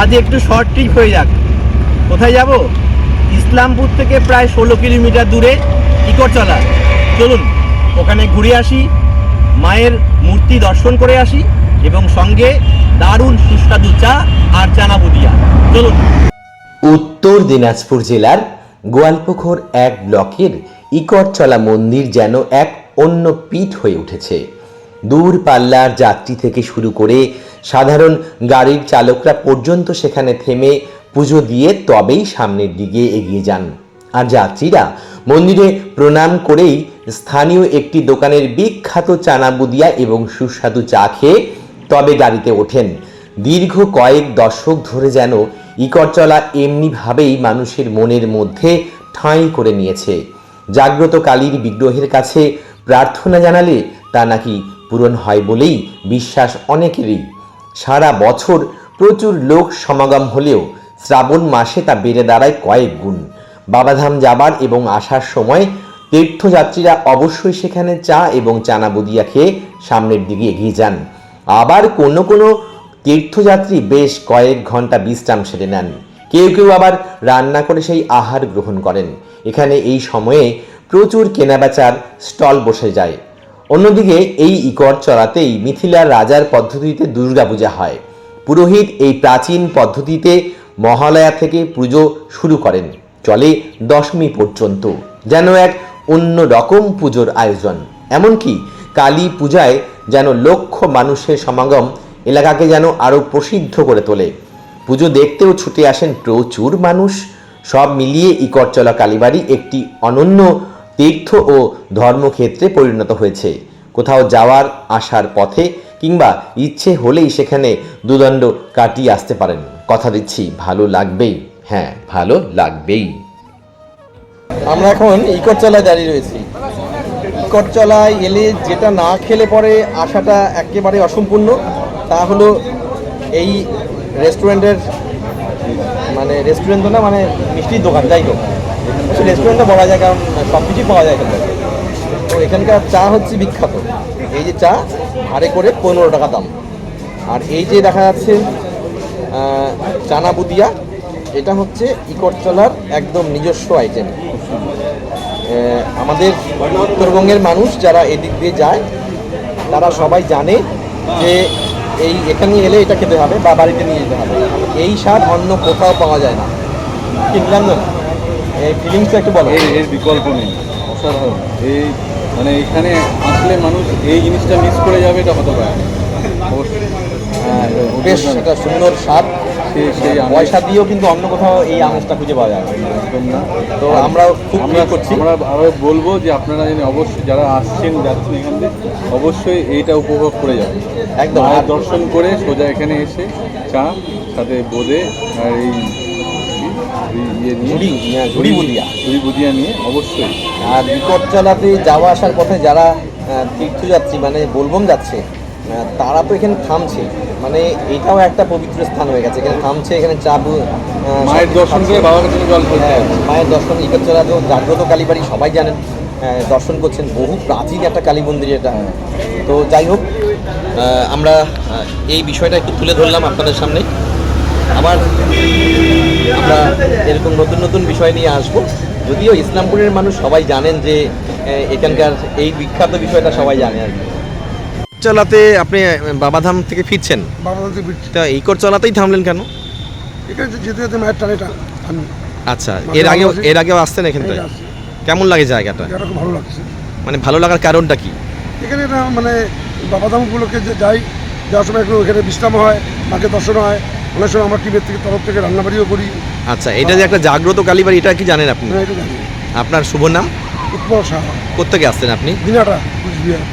আজ একটু short trip হয়ে যাক। কোথায় যাব? ইসলামপুর থেকে প্রায় 16 কিলোমিটার দূরে ইকরতলা। চলুন ওখানে ঘুরে আসি, মায়ের মূর্তি দর্শন করে আসি এবং সঙ্গে দারুণ সুস্বাদু চা আর চানা বুদিয়া। চলুন। উত্তর দিনাজপুর জেলার গোয়ালপুকুর এক ব্লকের ইকরতলা মন্দির যেন এক অন্য পীঠ হয়ে উঠেছে। দূর পাল্লার যাত্রী থেকে শুরু করে সাধারণ গাড়ির চালকরা পর্যন্ত সেখানে থেমে পুজো দিয়ে তবেই সামনের দিকে এগিয়ে যান। আর যাত্রীরা মন্দিরে প্রণাম করেই স্থানীয় একটি দোকানের বিখ্যাত চানা বুদিয়া এবং সুস্বাদু চা খেয়ে তবে গাড়িতে ওঠেন। দীর্ঘ কয়েক দশক ধরে যেন ইকরতলা এমনিভাবেই মানুষের মনের মধ্যে ঠাঁই করে নিয়েছে। জাগ্রত কালীর বিগ্রহের কাছে প্রার্থনা জানালে তা নাকি পূরণ হয় বলেই বিশ্বাস অনেকেরই। সারা বছর প্রচুর লোক সমাগম হলেও শ্রাবণ মাসে তা বেড়ে দাঁড়ায় কয়েক গুণ। বাবাধাম যাবার এবং আসার সময় তীর্থযাত্রীরা অবশ্যই সেখানে চা এবং চানা বুদিয়া খেয়ে সামনের দিকে এগিয়ে যান। আবার কোনো কোনো তীর্থযাত্রী বেশ কয়েক ঘন্টা বিশ্রাম সেরে নেন। কেউ কেউ আবার রান্না করে সেই আহার গ্রহণ করেন। এখানে এই সময়ে প্রচুর কেনাবেচার স্টল বসে যায়। অন্যদিকে এই ইকরতলাতেই মিথিলার রাজার পদ্ধতিতে দুর্গাপূজা হয়। পুরোহিত এই প্রাচীন পদ্ধতিতে মহালয়া থেকে পুজো শুরু করেন, চলে দশমী পর্যন্ত। যেন এক অন্য রকম পুজোর আয়োজন। এমনকি কালী পূজায় যেন লক্ষ মানুষের সমাগম এলাকাকে যেন আরও প্রসিদ্ধ করে তোলে। পুজো দেখতেও ছুটে আসেন প্রচুর মানুষ। সব মিলিয়ে ইকরতলা কালীবাড়ি একটি অনন্য তীর্থ ও ধর্মক্ষেত্রে পরিণত হয়েছে। কোথাও যাওয়ার আসার পথে কিংবা ইচ্ছে হলেই সেখানে দুদণ্ড কাটিয়ে আসতে পারেন। কথা দিচ্ছি ভালো লাগবেই, হ্যাঁ ভালো লাগবেই। আমরা এখন ইকরতলায় দাঁড়িয়ে রয়েছি। ইকরতলায় এলে যেটা না খেলে পরে আসাটা একেবারে অসম্পূর্ণ, তা হলো এই রেস্টুরেন্টের রেস্টুরেন্ট তো না, মিষ্টির দোকান, যাই হোক রেস্টুরেন্টটা বলা যায়, কারণ সব কিছুই পাওয়া যায় এখানে। তো এখানকার চা হচ্ছে বিখ্যাত। এই যে চা ভাড়ে করে 15 টাকা দাম। আর এই যে দেখা যাচ্ছে চানা বুদিয়া, এটা হচ্ছে ইকরতলার একদম নিজস্ব আইটেম। আমাদের উত্তরবঙ্গের মানুষ যারা এদিক দিয়ে যায় তারা সবাই জানে যে এখানে এলে এটা খেতে হবে বা বাড়িতে নিয়ে যেতে হবে। এই স্বাদ অন্য কোথাও পাওয়া যায় না। কিনলাম না, এই ফিলিংসটা একটু বলো। এর বিকল্প নেই, অসাধারণ। এখানে আসলে মানুষ এই জিনিসটা মিস করে যাবে, এটা হতে পারে না। বেশ একটা সুন্দর স্বাদ। সেই পয়সা দিয়েও কিন্তু অন্য কোথাও এই আমেজটা খুঁজে পাওয়া যায় একদম না। তো আমরা খুব মিস করছি। আমরা আরও বলবো যে আপনারা যদি অবশ্যই যারা আসছেন যাচ্ছেন এখান থেকে অবশ্যই এইটা উপভোগ করে যাবেন। একদম দর্শন করে সোজা এখানে এসে চা সাথে বোঁদে আর এই ঝুড়ি বুদিয়া নিয়ে অবশ্যই। আর ইকরতলাতে যাওয়া আসার পথে যারা তীর্থযাত্রী বোলবম যাচ্ছে, তারা তো এখানে থামছে। এটাও একটা পবিত্র স্থান হয়ে গেছে। এখানে থামছে, এখানে চা মায়ের দর্শন করে বাবার কাছে জল ফেলছে। মায়ের দর্শন। ইকরতলা তো জাগ্রত কালীবাড়ি, সবাই জানেন, দর্শন করছেন। বহু প্রাচীন একটা কালী মন্দির এটা। তো যাই হোক, আমরা এই বিষয়টা একটু তুলে ধরলাম আপনাদের সামনে। আবার আমরা এরকম নতুন নতুন বিষয় নিয়ে আসবো। যদিও ইসলামপুরের মানুষ সবাই জানেন যে এখানকার এই বিখ্যাত বিষয়টা সবাই জানে আর কি। ইকরতলাতে আপনি বাবাধাম থেকে ফিরছেন? বাবাধাম থেকে ফিরছি। তা ইকরতলাতেই থামলেন কেন? এখানে যেতে যেতে মায়ের টানেটা আমি। আচ্ছা, এর আগেও আসতেন এখানটায়? কেমন লাগে জায়গাটা? জায়গাটা খুব ভালো লাগছে। ভালো লাগার কারণটা কি? এখানে বাবাধাম উপলক্ষে যাই, যাওয়ার সময় একটু এখানে বিশ্রাম হয়, মাকে দর্শন হয়। অনেক সময় আমরা টিমের তরফ থেকে রান্নাবাড়িও করি। আচ্ছা, এটা যে একটা জাগ্রত কালীবাড়ি, এটা কি জানেন আপনি? হ্যাঁ, এটা জানি। আপনার শুভ নাম? উৎপল সাহা। কোত্থেকে আসছেন আপনি? দিনাটা কুচবিহার।